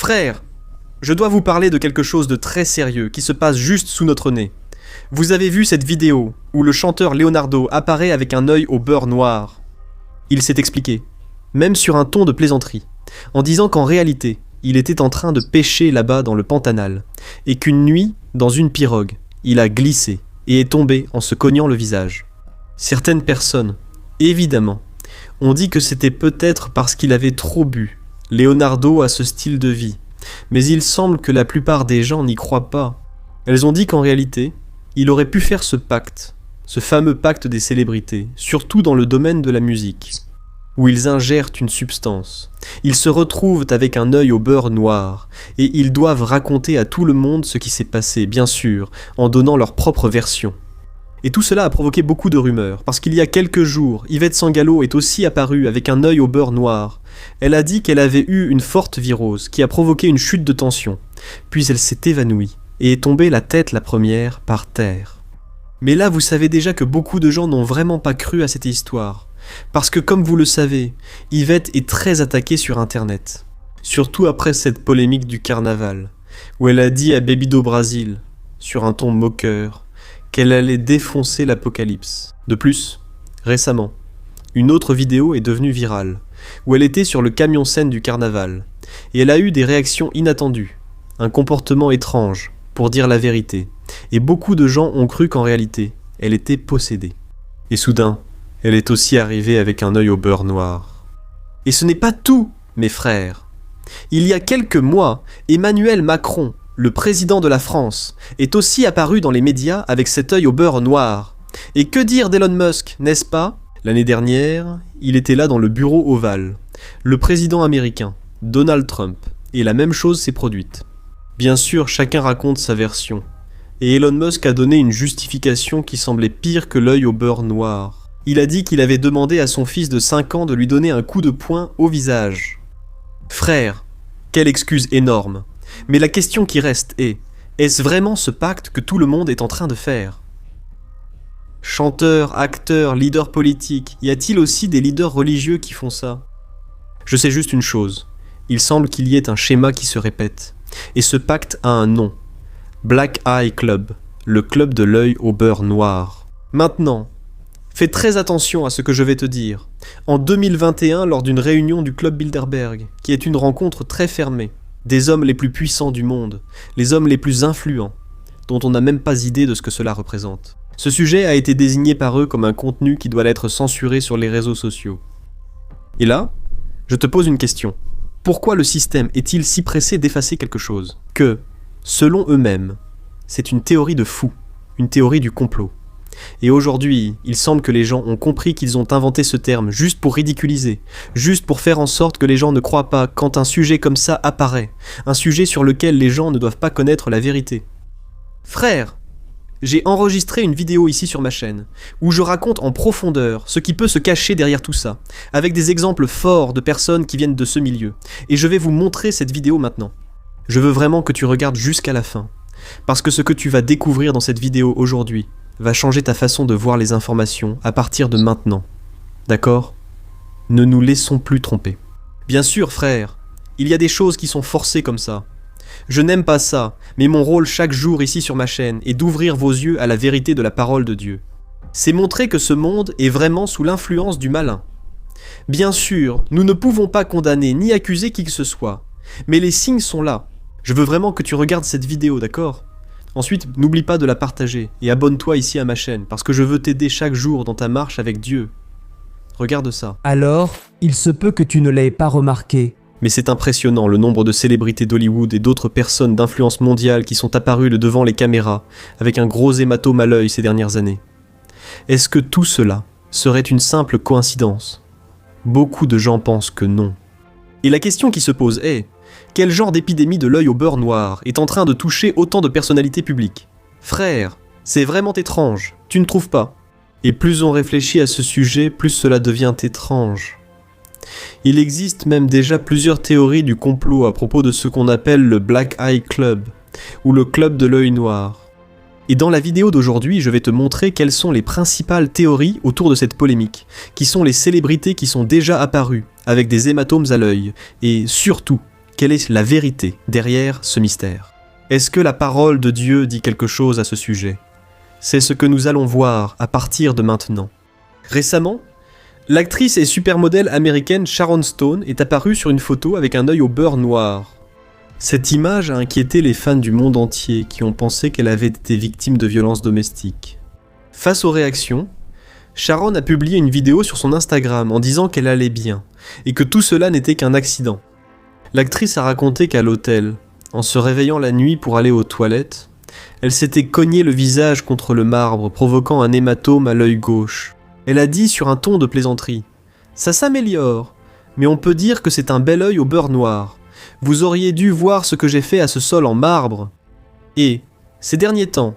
Frères, je dois vous parler de quelque chose de très sérieux qui se passe juste sous notre nez. Vous avez vu cette vidéo où le chanteur Leonardo apparaît avec un œil au beurre noir. Il s'est expliqué, même sur un ton de plaisanterie, en disant qu'en réalité, il était en train de pêcher là-bas dans le Pantanal, et qu'une nuit, dans une pirogue, il a glissé et est tombé en se cognant le visage. Certaines personnes, évidemment, ont dit que c'était peut-être parce qu'il avait trop bu. Leonardo a ce style de vie, mais il semble que la plupart des gens n'y croient pas. Elles ont dit qu'en réalité, il aurait pu faire ce pacte, ce fameux pacte des célébrités, surtout dans le domaine de la musique, où ils ingèrent une substance. Ils se retrouvent avec un œil au beurre noir, et ils doivent raconter à tout le monde ce qui s'est passé, bien sûr, en donnant leur propre version. Et tout cela a provoqué beaucoup de rumeurs, parce qu'il y a quelques jours, Ivette Sangalo est aussi apparue avec un œil au beurre noir. Elle a dit qu'elle avait eu une forte virose, qui a provoqué une chute de tension, puis elle s'est évanouie, et est tombée la tête la première par terre. Mais là, vous savez déjà que beaucoup de gens n'ont vraiment pas cru à cette histoire, parce que comme vous le savez, Ivette est très attaquée sur internet, surtout après cette polémique du carnaval, où elle a dit à Babydo Brasil, sur un ton moqueur, qu'elle allait défoncer l'apocalypse. De plus, récemment, une autre vidéo est devenue virale, où elle était sur le camion-scène du carnaval, et elle a eu des réactions inattendues, un comportement étrange, pour dire la vérité, et beaucoup de gens ont cru qu'en réalité, elle était possédée. Et soudain, elle est aussi arrivée avec un œil au beurre noir. Et ce n'est pas tout, mes frères. Il y a quelques mois, Emmanuel Macron, le président de la France, est aussi apparu dans les médias avec cet œil au beurre noir. Et que dire d'Elon Musk, n'est-ce pas? L'année dernière, il était là dans le bureau ovale. Le président américain, Donald Trump, et la même chose s'est produite. Bien sûr, chacun raconte sa version. Et Elon Musk a donné une justification qui semblait pire que l'œil au beurre noir. Il a dit qu'il avait demandé à son fils de 5 ans de lui donner un coup de poing au visage. Frère, quelle excuse énorme. Mais la question qui reste est, est-ce vraiment ce pacte que tout le monde est en train de faire? Chanteurs, acteurs, leaders politiques, y a-t-il aussi des leaders religieux qui font ça? Je sais juste une chose, il semble qu'il y ait un schéma qui se répète. Et ce pacte a un nom, Black Eye Club, le club de l'œil au beurre noir. Maintenant, fais très attention à ce que je vais te dire. En 2021, lors d'une réunion du club Bilderberg, qui est une rencontre très fermée, des hommes les plus puissants du monde, les hommes les plus influents, dont on n'a même pas idée de ce que cela représente. Ce sujet a été désigné par eux comme un contenu qui doit être censuré sur les réseaux sociaux. Et là, je te pose une question. Pourquoi le système est-il si pressé d'effacer quelque chose? Que, selon eux-mêmes, c'est une théorie de fou, une théorie du complot. Et aujourd'hui, il semble que les gens ont compris qu'ils ont inventé ce terme juste pour ridiculiser, juste pour faire en sorte que les gens ne croient pas quand un sujet comme ça apparaît, un sujet sur lequel les gens ne doivent pas connaître la vérité. Frère, j'ai enregistré une vidéo ici sur ma chaîne, où je raconte en profondeur ce qui peut se cacher derrière tout ça, avec des exemples forts de personnes qui viennent de ce milieu, et je vais vous montrer cette vidéo maintenant. Je veux vraiment que tu regardes jusqu'à la fin, parce que ce que tu vas découvrir dans cette vidéo aujourd'hui va changer ta façon de voir les informations à partir de maintenant. D'accord? Ne nous laissons plus tromper. Bien sûr, frère, il y a des choses qui sont forcées comme ça. Je n'aime pas ça, mais mon rôle chaque jour ici sur ma chaîne est d'ouvrir vos yeux à la vérité de la parole de Dieu. C'est montrer que ce monde est vraiment sous l'influence du malin. Bien sûr, nous ne pouvons pas condamner ni accuser qui que ce soit, mais les signes sont là. Je veux vraiment que tu regardes cette vidéo, d'accord? Ensuite, n'oublie pas de la partager et abonne-toi ici à ma chaîne parce que je veux t'aider chaque jour dans ta marche avec Dieu. Regarde ça. Alors, il se peut que tu ne l'aies pas remarqué. Mais c'est impressionnant le nombre de célébrités d'Hollywood et d'autres personnes d'influence mondiale qui sont apparues devant les caméras avec un gros hématome à l'œil ces dernières années. Est-ce que tout cela serait une simple coïncidence? Beaucoup de gens pensent que non. Et la question qui se pose est, quel genre d'épidémie de l'œil au beurre noir est en train de toucher autant de personnalités publiques? Frère, c'est vraiment étrange, tu ne trouves pas? Et plus on réfléchit à ce sujet, plus cela devient étrange. Il existe même déjà plusieurs théories du complot à propos de ce qu'on appelle le Black Eye Club, ou le club de l'œil noir. Et dans la vidéo d'aujourd'hui, je vais te montrer quelles sont les principales théories autour de cette polémique, qui sont les célébrités qui sont déjà apparues, avec des hématomes à l'œil, et surtout, Quelle est la vérité derrière ce mystère? Est-ce que la parole de Dieu dit quelque chose à ce sujet? C'est ce que nous allons voir à partir de maintenant. Récemment, l'actrice et supermodèle américaine Sharon Stone est apparue sur une photo avec un œil au beurre noir. Cette image a inquiété les fans du monde entier qui ont pensé qu'elle avait été victime de violences domestiques. Face aux réactions, Sharon a publié une vidéo sur son Instagram en disant qu'elle allait bien et que tout cela n'était qu'un accident. L'actrice a raconté qu'à l'hôtel, en se réveillant la nuit pour aller aux toilettes, elle s'était cogné le visage contre le marbre, provoquant un hématome à l'œil gauche. Elle a dit sur un ton de plaisanterie « Ça s'améliore, mais on peut dire que c'est un bel œil au beurre noir. Vous auriez dû voir ce que j'ai fait à ce sol en marbre. » Et, ces derniers temps,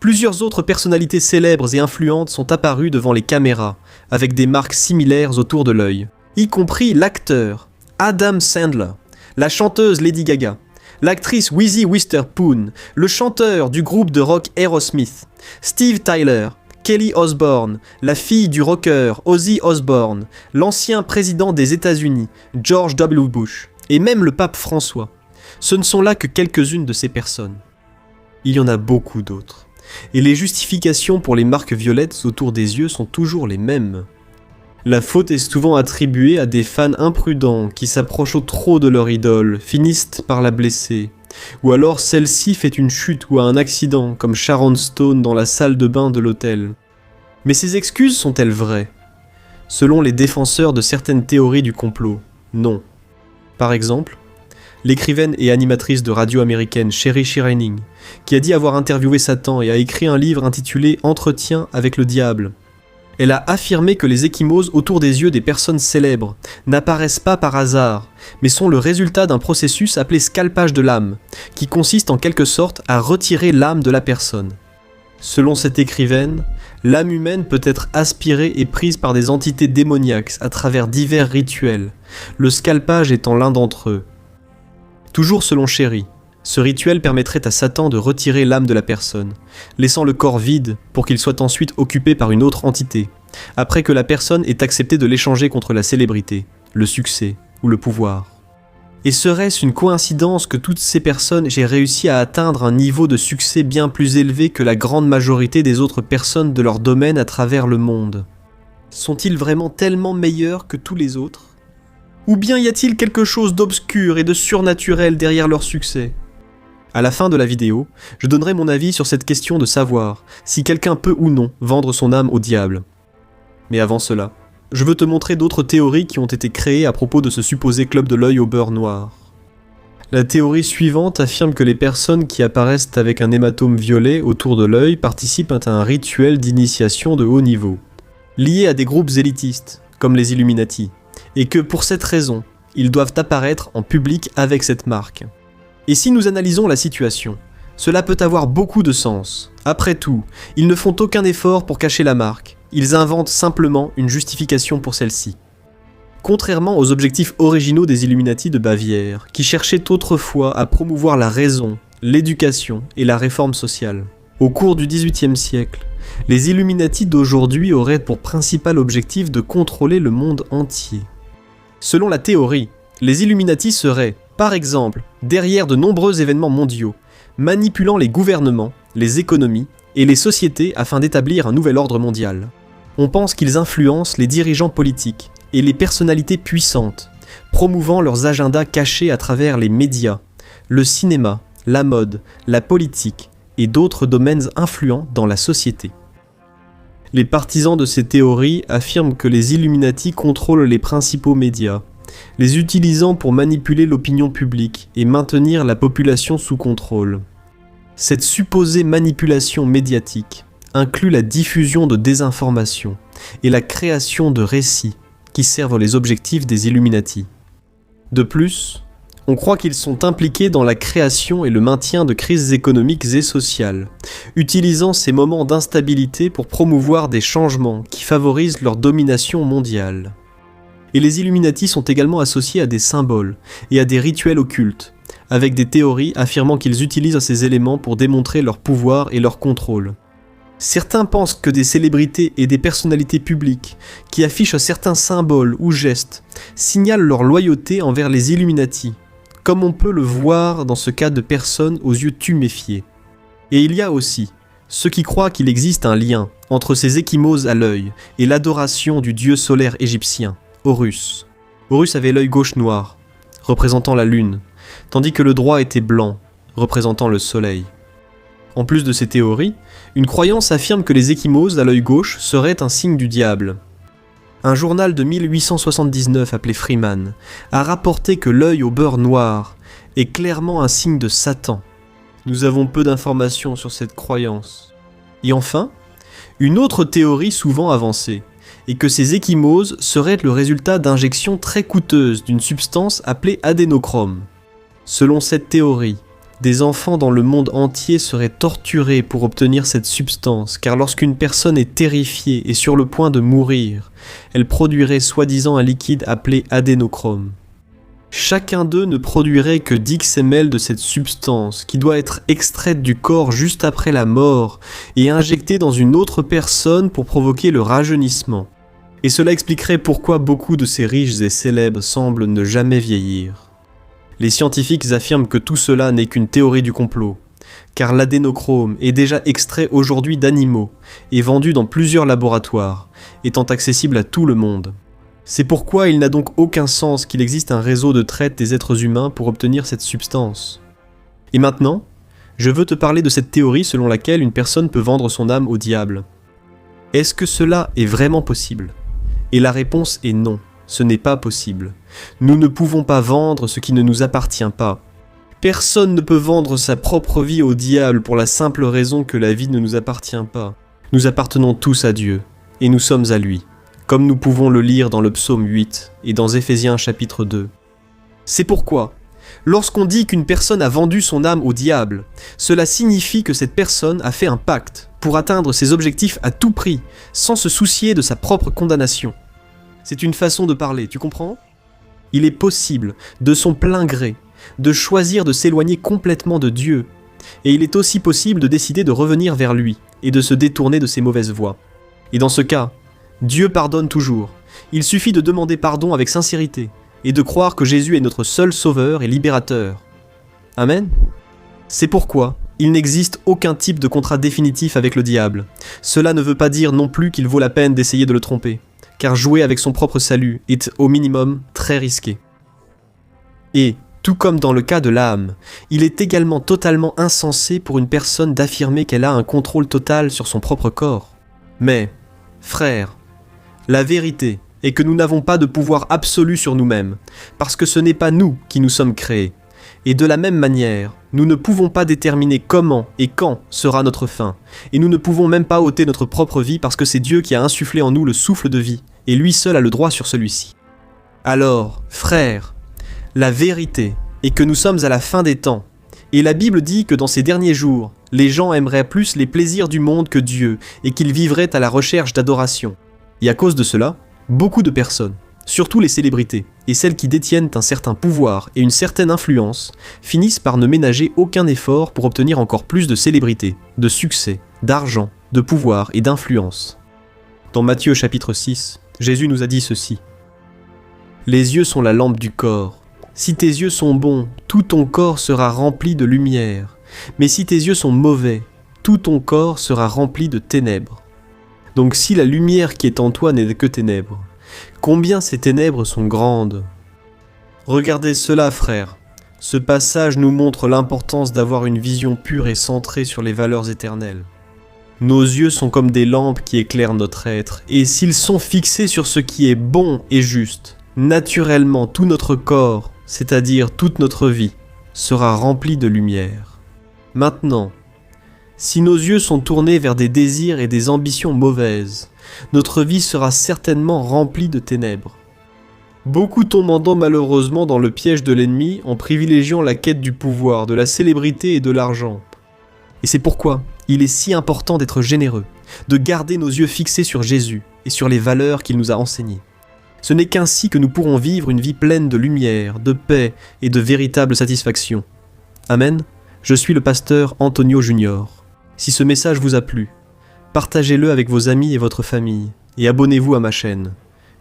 plusieurs autres personnalités célèbres et influentes sont apparues devant les caméras, avec des marques similaires autour de l'œil, y compris l'acteur Adam Sandler, la chanteuse Lady Gaga, l'actrice Reese Witherspoon, le chanteur du groupe de rock Aerosmith, Steve Tyler, Kelly Osbourne, la fille du rocker Ozzy Osbourne, l'ancien président des États-Unis, George W. Bush, et même le pape François. Ce ne sont là que quelques-unes de ces personnes. Il y en a beaucoup d'autres. Et les justifications pour les marques violettes autour des yeux sont toujours les mêmes. La faute est souvent attribuée à des fans imprudents qui s'approchent trop de leur idole, finissent par la blesser. Ou alors celle-ci fait une chute ou a un accident, comme Sharon Stone dans la salle de bain de l'hôtel. Mais ces excuses sont-elles vraies? Selon les défenseurs de certaines théories du complot, non. Par exemple, l'écrivaine et animatrice de radio américaine Sherry Shining, qui a dit avoir interviewé Satan et a écrit un livre intitulé « Entretien avec le diable ». Elle a affirmé que les ecchymoses autour des yeux des personnes célèbres n'apparaissent pas par hasard, mais sont le résultat d'un processus appelé scalpage de l'âme, qui consiste en quelque sorte à retirer l'âme de la personne. Selon cette écrivaine, l'âme humaine peut être aspirée et prise par des entités démoniaques à travers divers rituels, le scalpage étant l'un d'entre eux. Toujours selon Sherry, ce rituel permettrait à Satan de retirer l'âme de la personne, laissant le corps vide pour qu'il soit ensuite occupé par une autre entité, après que la personne ait accepté de l'échanger contre la célébrité, le succès ou le pouvoir. Et serait-ce une coïncidence que toutes ces personnes aient réussi à atteindre un niveau de succès bien plus élevé que la grande majorité des autres personnes de leur domaine à travers le monde? Sont-ils vraiment tellement meilleurs que tous les autres? Ou bien y a-t-il quelque chose d'obscur et de surnaturel derrière leur succès? À la fin de la vidéo, je donnerai mon avis sur cette question de savoir si quelqu'un peut ou non vendre son âme au diable. Mais avant cela, je veux te montrer d'autres théories qui ont été créées à propos de ce supposé club de l'œil au beurre noir. La théorie suivante affirme que les personnes qui apparaissent avec un hématome violet autour de l'œil participent à un rituel d'initiation de haut niveau, lié à des groupes élitistes, comme les Illuminati, et que pour cette raison, ils doivent apparaître en public avec cette marque. Et si nous analysons la situation, cela peut avoir beaucoup de sens. Après tout, ils ne font aucun effort pour cacher la marque, ils inventent simplement une justification pour celle-ci. Contrairement aux objectifs originaux des Illuminati de Bavière, qui cherchaient autrefois à promouvoir la raison, l'éducation et la réforme sociale. Au cours du XVIIIe siècle, les Illuminati d'aujourd'hui auraient pour principal objectif de contrôler le monde entier. Selon la théorie, les Illuminati seraient, par exemple, derrière de nombreux événements mondiaux, manipulant les gouvernements, les économies et les sociétés afin d'établir un nouvel ordre mondial. On pense qu'ils influencent les dirigeants politiques et les personnalités puissantes, promouvant leurs agendas cachés à travers les médias, le cinéma, la mode, la politique et d'autres domaines influents dans la société. Les partisans de ces théories affirment que les Illuminati contrôlent les principaux médias, les utilisant pour manipuler l'opinion publique et maintenir la population sous contrôle. Cette supposée manipulation médiatique inclut la diffusion de désinformation et la création de récits qui servent les objectifs des Illuminati. De plus, on croit qu'ils sont impliqués dans la création et le maintien de crises économiques et sociales, utilisant ces moments d'instabilité pour promouvoir des changements qui favorisent leur domination mondiale. Et les Illuminati sont également associés à des symboles et à des rituels occultes, avec des théories affirmant qu'ils utilisent ces éléments pour démontrer leur pouvoir et leur contrôle. Certains pensent que des célébrités et des personnalités publiques qui affichent certains symboles ou gestes signalent leur loyauté envers les Illuminati, comme on peut le voir dans ce cas de personnes aux yeux tuméfiés. Et il y a aussi ceux qui croient qu'il existe un lien entre ces ecchymoses à l'œil et l'adoration du dieu solaire égyptien, Horus. Horus avait l'œil gauche noir, représentant la lune, tandis que le droit était blanc, représentant le soleil. En plus de ces théories, une croyance affirme que les ecchymoses à l'œil gauche seraient un signe du diable. Un journal de 1879 appelé Freeman a rapporté que l'œil au beurre noir est clairement un signe de Satan. Nous avons peu d'informations sur cette croyance. Et enfin, une autre théorie souvent avancée est que ces ecchymoses seraient le résultat d'injections très coûteuses d'une substance appelée adénochrome. Selon cette théorie, des enfants dans le monde entier seraient torturés pour obtenir cette substance, car lorsqu'une personne est terrifiée et sur le point de mourir, elle produirait soi-disant un liquide appelé adénochrome. Chacun d'eux ne produirait que 10 ml de cette substance, qui doit être extraite du corps juste après la mort et injectée dans une autre personne pour provoquer le rajeunissement. Et cela expliquerait pourquoi beaucoup de ces riches et célèbres semblent ne jamais vieillir. Les scientifiques affirment que tout cela n'est qu'une théorie du complot, car l'adénochrome est déjà extrait aujourd'hui d'animaux et vendu dans plusieurs laboratoires, étant accessible à tout le monde. C'est pourquoi il n'a donc aucun sens qu'il existe un réseau de traite des êtres humains pour obtenir cette substance. Et maintenant, je veux te parler de cette théorie selon laquelle une personne peut vendre son âme au diable. Est-ce que cela est vraiment possible ? Et la réponse est non. Ce n'est pas possible. Nous ne pouvons pas vendre ce qui ne nous appartient pas. Personne ne peut vendre sa propre vie au diable pour la simple raison que la vie ne nous appartient pas. Nous appartenons tous à Dieu, et nous sommes à lui, comme nous pouvons le lire dans le psaume 8 et dans Éphésiens chapitre 2. C'est pourquoi, lorsqu'on dit qu'une personne a vendu son âme au diable, cela signifie que cette personne a fait un pacte pour atteindre ses objectifs à tout prix, sans se soucier de sa propre condamnation. C'est une façon de parler, tu comprends ? Il est possible, de son plein gré, de choisir de s'éloigner complètement de Dieu, et il est aussi possible de décider de revenir vers lui, et de se détourner de ses mauvaises voies. Et dans ce cas, Dieu pardonne toujours. Il suffit de demander pardon avec sincérité, et de croire que Jésus est notre seul sauveur et libérateur. Amen ? C'est pourquoi il n'existe aucun type de contrat définitif avec le diable. Cela ne veut pas dire non plus qu'il vaut la peine d'essayer de le tromper, car jouer avec son propre salut est au minimum très risqué. Et, tout comme dans le cas de l'âme, il est également totalement insensé pour une personne d'affirmer qu'elle a un contrôle total sur son propre corps. Mais, frère, la vérité est que nous n'avons pas de pouvoir absolu sur nous-mêmes, parce que ce n'est pas nous qui nous sommes créés. Et de la même manière, nous ne pouvons pas déterminer comment et quand sera notre fin, et nous ne pouvons même pas ôter notre propre vie parce que c'est Dieu qui a insufflé en nous le souffle de vie, et lui seul a le droit sur celui-ci. Alors, frères, la vérité est que nous sommes à la fin des temps, et la Bible dit que dans ces derniers jours, les gens aimeraient plus les plaisirs du monde que Dieu, et qu'ils vivraient à la recherche d'adoration. Et à cause de cela, beaucoup de personnes, surtout les célébrités, et celles qui détiennent un certain pouvoir et une certaine influence, finissent par ne ménager aucun effort pour obtenir encore plus de célébrité, de succès, d'argent, de pouvoir et d'influence. Dans Matthieu chapitre 6, Jésus nous a dit ceci. « Les yeux sont la lampe du corps. Si tes yeux sont bons, tout ton corps sera rempli de lumière. Mais si tes yeux sont mauvais, tout ton corps sera rempli de ténèbres. Donc si la lumière qui est en toi n'est que ténèbres, combien ces ténèbres sont grandes. Regardez cela, frères. Ce passage nous montre l'importance d'avoir une vision pure et centrée sur les valeurs éternelles. Nos yeux sont comme des lampes qui éclairent notre être, et s'ils sont fixés sur ce qui est bon et juste, naturellement tout notre corps, c'est-à-dire toute notre vie, sera rempli de lumière. Maintenant, si nos yeux sont tournés vers des désirs et des ambitions mauvaises, notre vie sera certainement remplie de ténèbres. Beaucoup tombant malheureusement dans le piège de l'ennemi en privilégiant la quête du pouvoir, de la célébrité et de l'argent. Et c'est pourquoi il est si important d'être généreux, de garder nos yeux fixés sur Jésus et sur les valeurs qu'il nous a enseignées. Ce n'est qu'ainsi que nous pourrons vivre une vie pleine de lumière, de paix et de véritable satisfaction. Amen. Je suis le pasteur Antonio Junior. Si ce message vous a plu, partagez-le avec vos amis et votre famille, et abonnez-vous à ma chaîne.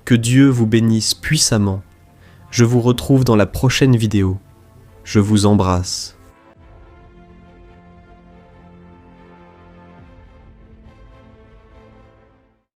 Que Dieu vous bénisse puissamment. Je vous retrouve dans la prochaine vidéo. Je vous embrasse.